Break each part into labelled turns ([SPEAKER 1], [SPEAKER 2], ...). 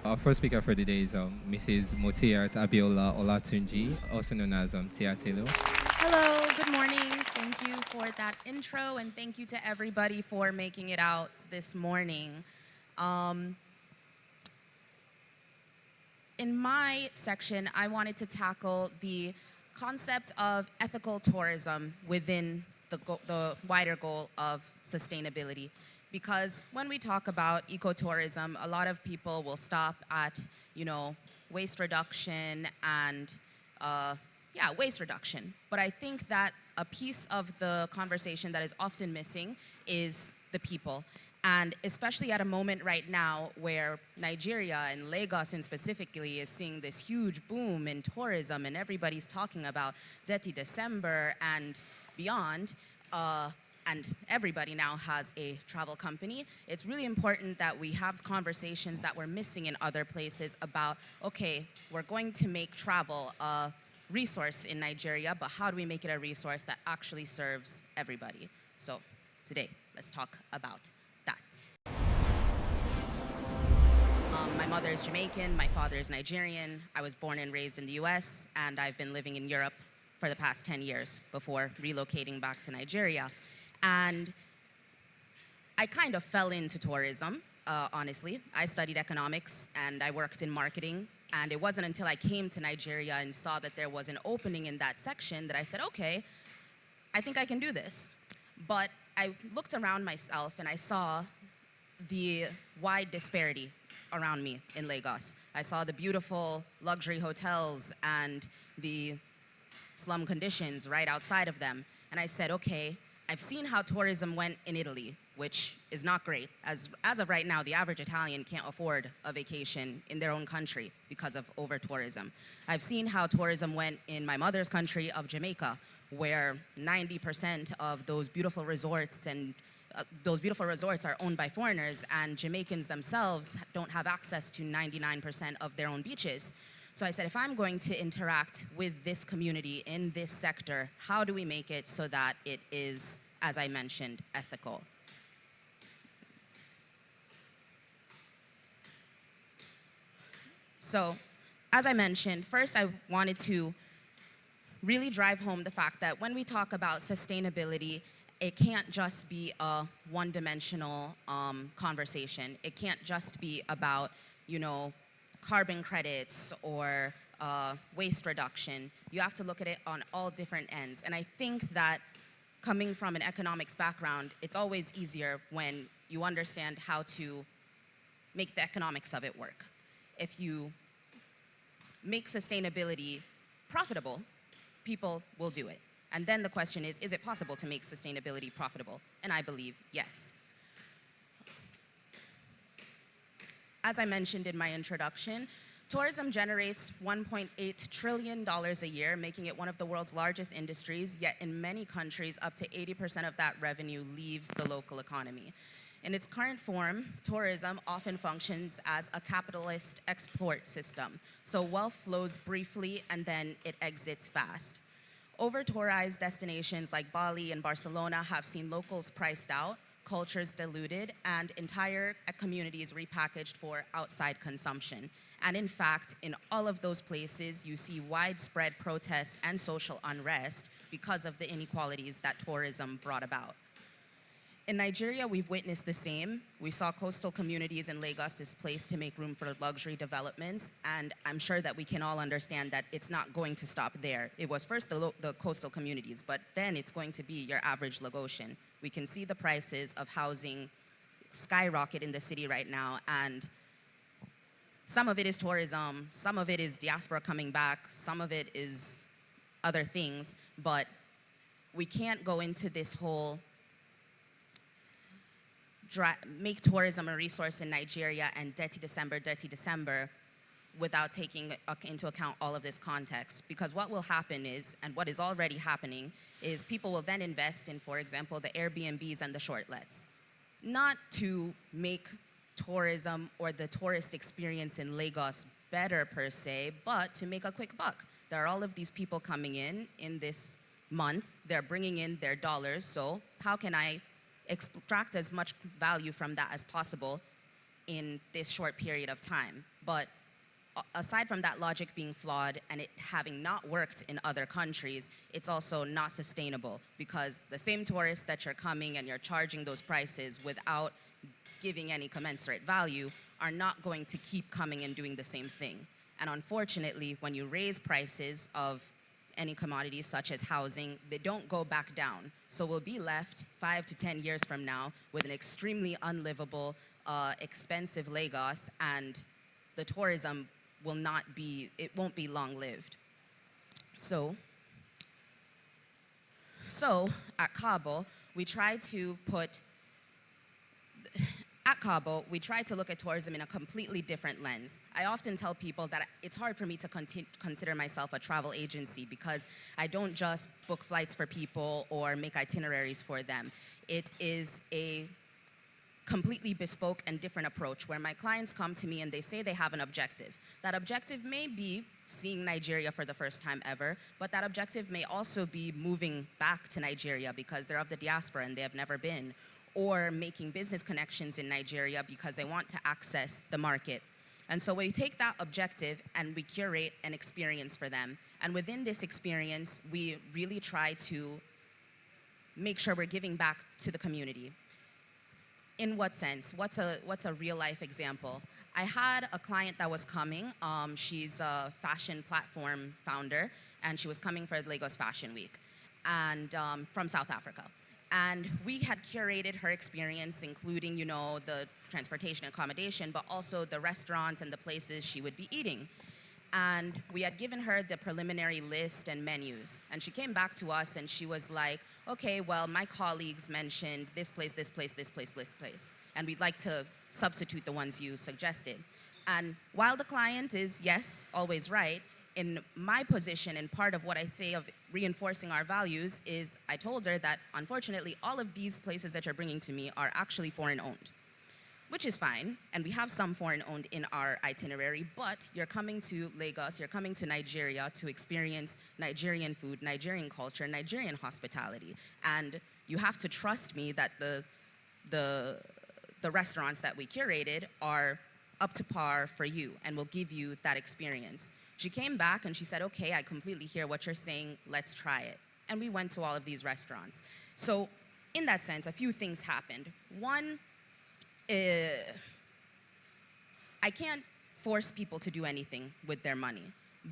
[SPEAKER 1] Our first speaker for the day is Mrs. Motyat Abiola Olatunmbi, also known as Tiatelo.
[SPEAKER 2] Hello, good morning. Thank you for that intro, and thank you to everybody for making it out this morning. In my section, I wanted to tackle the concept of ethical tourism within the wider goal of sustainability. Because when we talk about ecotourism, a lot of people will stop at, waste reduction and, waste reduction. But I think that a piece of the conversation that is often missing is the people. And especially at a moment right now where Nigeria and Lagos in specifically is seeing this huge boom in tourism and everybody's talking about Detty December and beyond, and everybody now has a travel company, it's really important that we have conversations that we're missing in other places about, okay, we're going to make travel a resource in Nigeria, but how do we make it a resource that actually serves everybody? So today, let's talk about that. My mother is Jamaican, my father is Nigerian. I was born and raised in the US, and I've been living in Europe for the past 10 years before relocating back to Nigeria. And I kind of fell into tourism, honestly. I studied economics and I worked in marketing. And it wasn't until I came to Nigeria and saw that there was an opening in that section that I said, okay, I think I can do this. But I looked around myself and I saw the wide disparity around me in Lagos. I saw the beautiful luxury hotels and the slum conditions right outside of them. And I said, okay, I've seen how tourism went in Italy, which is not great. As of right now, the average Italian can't afford a vacation in their own country because of over-tourism. I've seen how tourism went in my mother's country of Jamaica, where 90% of those beautiful resorts and those beautiful resorts are owned by foreigners, and Jamaicans themselves don't have access to 99% of their own beaches. So I said, if I'm going to interact with this community in this sector, how do we make it so that it is, as I mentioned, ethical? So, as I mentioned, first I wanted to really drive home the fact that when we talk about sustainability, it can't just be a one-dimensional conversation. It can't just be about, carbon credits or waste reduction. You have to look at it on all different ends. And I think that coming from an economics background, it's always easier when you understand how to make the economics of it work. If you make sustainability profitable, people will do it. And then the question is it possible to make sustainability profitable? And I believe yes. As I mentioned in my introduction, tourism generates $1.8 trillion a year, making it one of the world's largest industries, yet in many countries, up to 80% of that revenue leaves the local economy. In its current form, tourism often functions as a capitalist export system. So wealth flows briefly and then it exits fast. Over-tourized destinations like Bali and Barcelona have seen locals priced out, cultures diluted, and entire communities repackaged for outside consumption. And in fact, in all of those places, you see widespread protests and social unrest because of the inequalities that tourism brought about. In Nigeria, we've witnessed the same. We saw coastal communities in Lagos displaced to make room for luxury developments, and I'm sure that we can all understand that it's not going to stop there. It was first the coastal communities, but then it's going to be your average Lagosian. We can see the prices of housing skyrocket in the city right now, and some of it is tourism, some of it is diaspora coming back, some of it is other things, but we can't go into this whole make tourism a resource in Nigeria and Detty December without taking into account all of this context. Because what will happen is, and what is already happening, is people will then invest in, for example, the Airbnbs and the shortlets. Not to make tourism or the tourist experience in Lagos better per se, but to make a quick buck. There are all of these people coming in this month. They're bringing in their dollars, so how can I extract as much value from that as possible in this short period of time. But aside from that logic being flawed and it having not worked in other countries, it's also not sustainable, because the same tourists that you're coming and you're charging those prices without giving any commensurate value are not going to keep coming and doing the same thing. And unfortunately, when you raise prices of any commodities such as housing, they don't go back down. So we'll be left 5 to 10 years from now with an extremely unlivable, expensive Lagos, and the tourism will not be, it won't be long-lived. So at Cabo, we try to look at tourism in a completely different lens. I often tell people that it's hard for me to consider myself a travel agency, because I don't just book flights for people or make itineraries for them. It is a completely bespoke and different approach where my clients come to me and they say they have an objective. That objective may be seeing Nigeria for the first time ever, but that objective may also be moving back to Nigeria because they're of the diaspora and they have never been, or making business connections in Nigeria because they want to access the market. And so we take that objective and we curate an experience for them. And within this experience, we really try to make sure we're giving back to the community. In what sense? What's a real life example? I had a client that was coming. She's a fashion platform founder, and she was coming for Lagos Fashion Week, and from South Africa. And we had curated her experience, including, the transportation and accommodation, but also the restaurants and the places she would be eating. And we had given her the preliminary list and menus. And she came back to us and she was like, okay, well, my colleagues mentioned this place, this place, this place, this place. And we'd like to substitute the ones you suggested. And while the client is, yes, always right, in my position and part of what I say of reinforcing our values is I told her that, unfortunately, all of these places that you're bringing to me are actually foreign-owned, which is fine, and we have some foreign-owned in our itinerary, but you're coming to Lagos, you're coming to Nigeria to experience Nigerian food, Nigerian culture, Nigerian hospitality, and you have to trust me that the restaurants that we curated are up to par for you and will give you that experience. She came back and she said, okay, I completely hear what you're saying, let's try it. And we went to all of these restaurants. So in that sense, a few things happened. One, I can't force people to do anything with their money.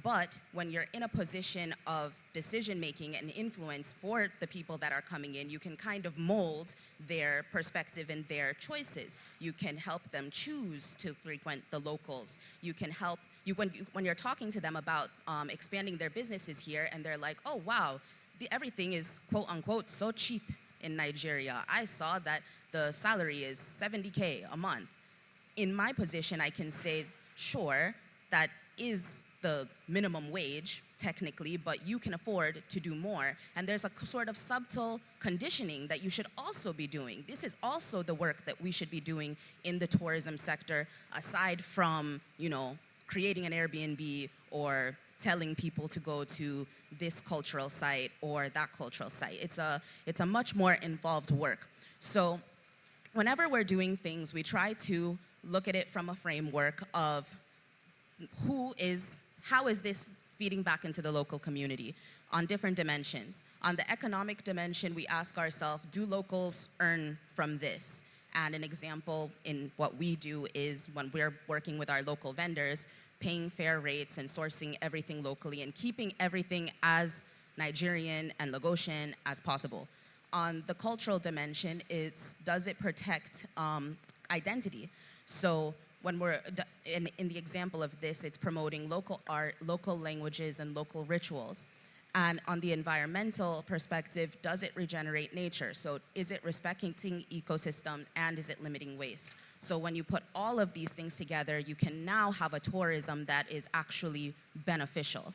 [SPEAKER 2] But when you're in a position of decision-making and influence for the people that are coming in, you can kind of mold their perspective and their choices. You can help them choose to frequent the locals. You can help, when you're talking to them about expanding their businesses here, and they're like, oh, wow, everything is, quote unquote, so cheap in Nigeria. I saw that the salary is $70K a month. In my position, I can say, sure, that is the minimum wage, technically, but you can afford to do more. And there's a sort of subtle conditioning that you should also be doing. This is also the work that we should be doing in the tourism sector, aside from, creating an Airbnb or telling people to go to this cultural site or that cultural site. It's a much more involved work. So whenever we're doing things, we try to look at it from a framework of how is this feeding back into the local community on different dimensions. On the economic dimension, we ask ourselves, do locals earn from this? And an example in what we do is when we're working with our local vendors, paying fair rates and sourcing everything locally and keeping everything as Nigerian and Lagosian as possible. On the cultural dimension, does it protect identity? So when we're, in the example of this, it's promoting local art, local languages, and local rituals. And on the environmental perspective, does it regenerate nature? So is it respecting ecosystem, and is it limiting waste? So when you put all of these things together, you can now have a tourism that is actually beneficial.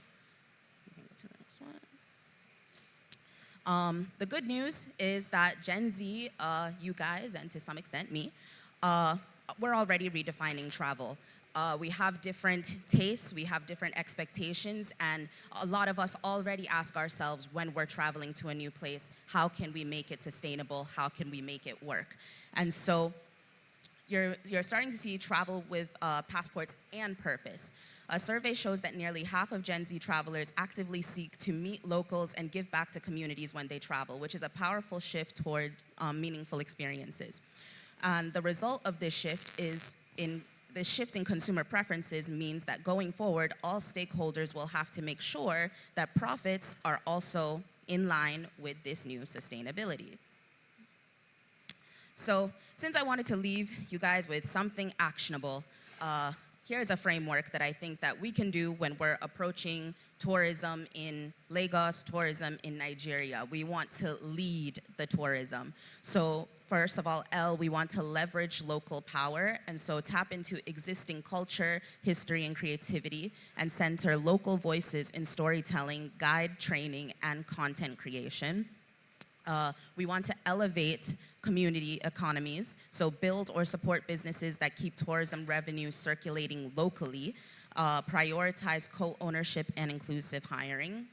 [SPEAKER 2] The good news is that Gen Z, you guys, and to some extent me, we're already redefining travel. We have different tastes, we have different expectations, and a lot of us already ask ourselves when we're traveling to a new place, how can we make it sustainable? How can we make it work? And so you're starting to see travel with passports and purpose. A survey shows that nearly half of Gen Z travelers actively seek to meet locals and give back to communities when they travel, which is a powerful shift toward meaningful experiences. And the result of this shift the shift in consumer preferences means that going forward, all stakeholders will have to make sure that profits are also in line with this new sustainability. So, since I wanted to leave you guys with something actionable, here's a framework that I think that we can do when we're approaching tourism in Lagos, tourism in Nigeria. We want to lead the tourism. So first of all, we want to leverage local power, and so tap into existing culture, history, and creativity, and center local voices in storytelling, guide training, and content creation. We want to elevate community economies, so build or support businesses that keep tourism revenue circulating locally, prioritize co-ownership and inclusive hiring.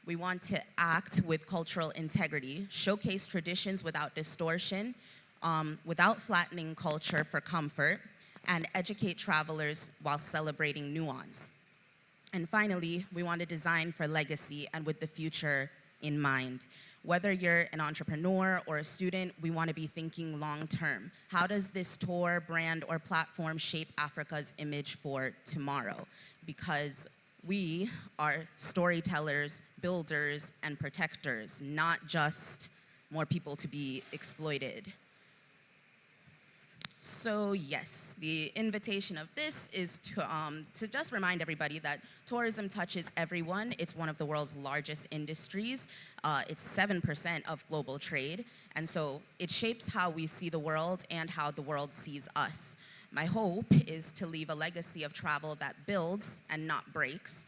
[SPEAKER 2] We want to act with cultural integrity, showcase traditions without distortion, without flattening culture for comfort, and educate travelers while celebrating nuance. And finally, we want to design for legacy and with the future in mind. Whether you're an entrepreneur or a student, we want to be thinking long-term. How does this tour, brand, or platform shape Africa's image for tomorrow? Because we are storytellers, builders, and protectors, not just more people to be exploited. So yes, the invitation of this is to just remind everybody that tourism touches everyone. It's one of the world's largest industries. It's 7% of global trade. And so it shapes how we see the world and how the world sees us. My hope is to leave a legacy of travel that builds and not breaks,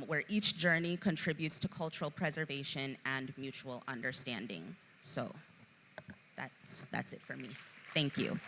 [SPEAKER 2] where each journey contributes to cultural preservation and mutual understanding. So that's it for me. Thank you.